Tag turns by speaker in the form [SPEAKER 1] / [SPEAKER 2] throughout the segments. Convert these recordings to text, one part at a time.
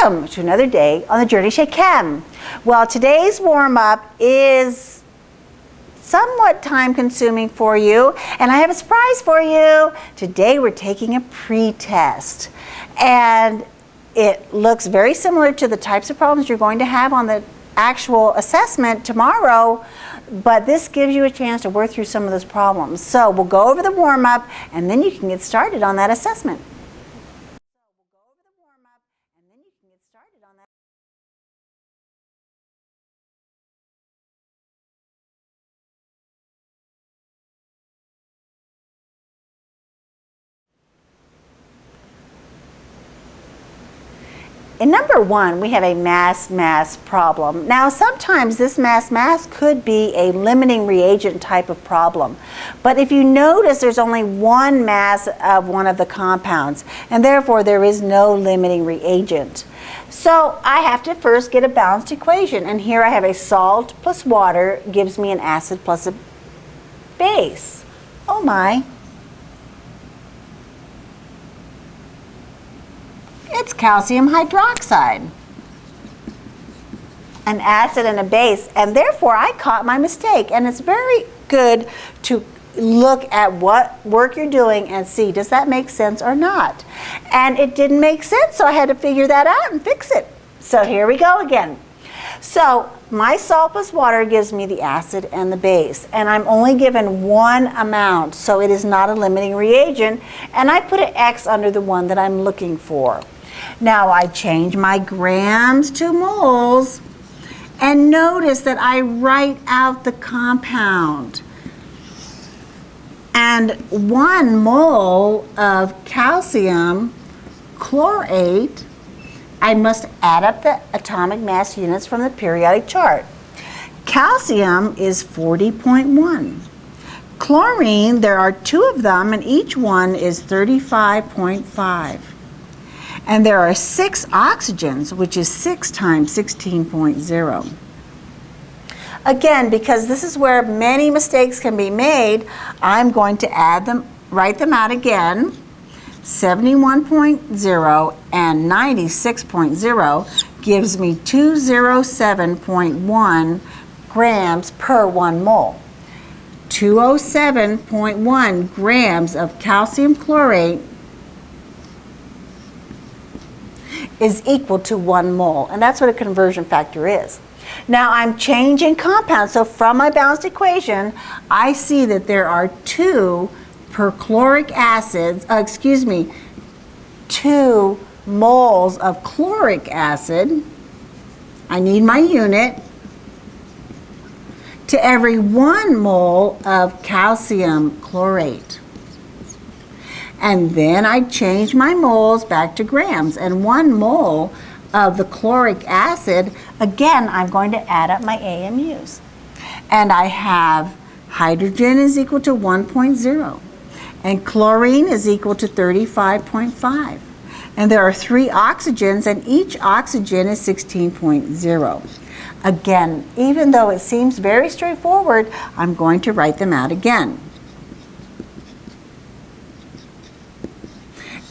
[SPEAKER 1] Welcome to another day on the Journey Chez Chem. Well, today's warm-up is somewhat time-consuming for you, and I have a surprise for you. Today we're taking a pre-test, and it looks very similar to the types of problems you're going to have on the actual assessment tomorrow, but this gives you a chance to work through some of those problems. So we'll go over the warm-up, and then you can get started on that assessment. In number one, we have a mass problem. Now, sometimes this mass could be a limiting reagent type of problem. But if you notice, there's only one mass of one of the compounds, and therefore there is no limiting reagent. So I have to first get a balanced equation, and here I have a salt plus water gives me an acid plus a base. Oh my. It's calcium hydroxide, an acid and a base, and therefore I caught my mistake. And it's very good to look at what work you're doing and see, does that make sense or not? And it didn't make sense, so I had to figure that out and fix it. So here we go again. So my salt plus water gives me the acid and the base, and I'm only given one amount, so it is not a limiting reagent, and I put an X under the one that I'm looking for. Now I change my grams to moles, and notice that I write out the compound. And 1 mole of calcium chlorate, I must add up the atomic mass units from the periodic chart. Calcium is 40.1. Chlorine, there are 2 of them, and each one is 35.5. And there are 6 oxygens, which is 6 times 16.0. Again, because this is where many mistakes can be made, I'm going to add them, write them out again. 71.0 and 96.0 gives me 207.1 grams per 1 mole. 207.1 grams of calcium chlorate is equal to 1 mole, and that's what a conversion factor is. Now I'm changing compounds, so from my balanced equation, I see that there are 2 perchloric acids, 2 moles of chloric acid, I need my unit, to every 1 mole of calcium chlorate. And then I change my moles back to grams, and 1 mole of the chloric acid, again, I'm going to add up my AMUs. And I have hydrogen is equal to 1.0, and chlorine is equal to 35.5. And there are 3 oxygens, and each oxygen is 16.0. Again, even though it seems very straightforward, I'm going to write them out again.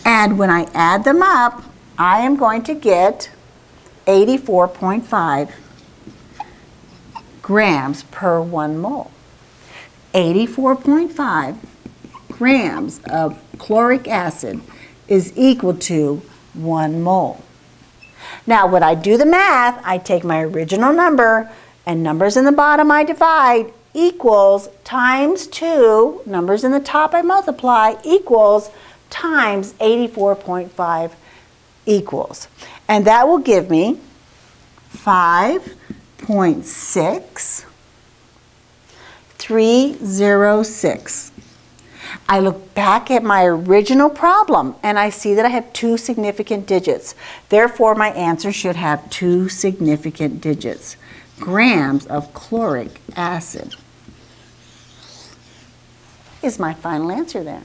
[SPEAKER 1] And when I add them up, I am going to get 84.5 grams per 1 mole. 84.5 grams of chloric acid is equal to 1 mole. Now, when I do the math, I take my original number, and numbers in the bottom I divide, equals times 2, numbers in the top I multiply, equals times 84.5 equals. And that will give me 5.6306. I look back at my original problem, and I see that I have 2 significant digits. Therefore, my answer should have 2 significant digits. Grams of chloric acid is my final answer there.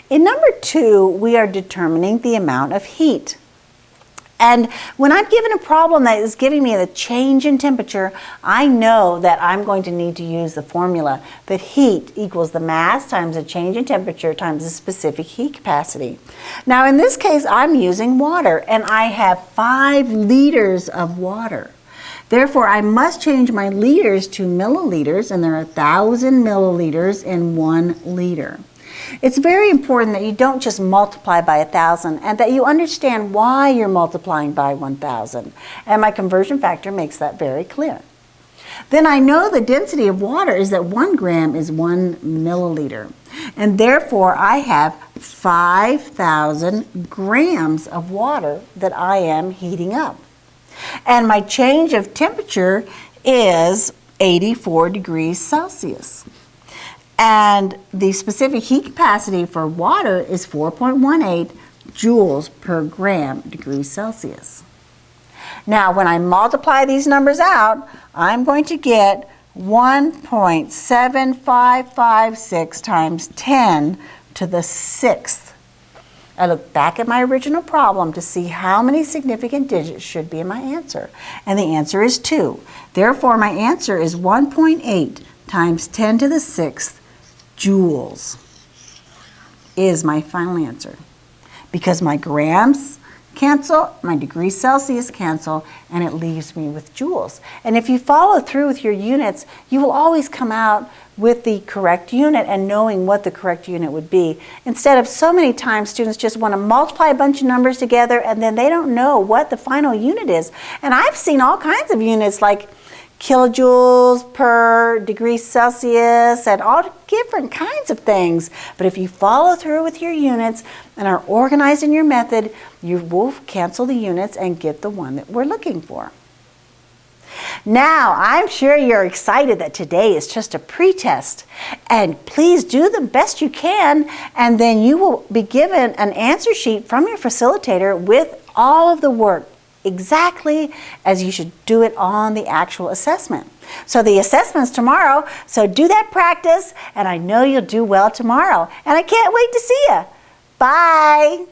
[SPEAKER 1] In number 2, we are determining the amount of heat. And when I'm given a problem that is giving me the change in temperature, I know that I'm going to need to use the formula that heat equals the mass times the change in temperature times the specific heat capacity. Now in this case, I'm using water, and I have 5 liters of water. Therefore, I must change my liters to milliliters, and there are 1,000 milliliters in 1 liter. It's very important that you don't just multiply by 1,000 and that you understand why you're multiplying by 1,000. And my conversion factor makes that very clear. Then I know the density of water is that 1 gram is 1 milliliter. And therefore, I have 5,000 grams of water that I am heating up. And my change of temperature is 84 degrees Celsius. And the specific heat capacity for water is 4.18 joules per gram degrees Celsius. Now, when I multiply these numbers out, I'm going to get 1.7556 times 10 to the 6th. I look back at my original problem to see how many significant digits should be in my answer. And the answer is 2. Therefore, my answer is 1.8 times 10 to the 6th joules is my final answer. Because my grams cancel, my degrees Celsius cancel, and it leaves me with joules. And if you follow through with your units, you will always come out with the correct unit and knowing what the correct unit would be. Instead of so many times students just want to multiply a bunch of numbers together and then they don't know what the final unit is. And I've seen all kinds of units like kilojoules per degree Celsius and all different kinds of things. But if you follow through with your units and are organized in your method, you will cancel the units and get the one that we're looking for. Now, I'm sure you're excited that today is just a pretest, and please do the best you can, and then you will be given an answer sheet from your facilitator with all of the work exactly as you should do it on the actual assessment. So the assessment's tomorrow, so do that practice, and I know you'll do well tomorrow, and I can't wait to see you. Bye.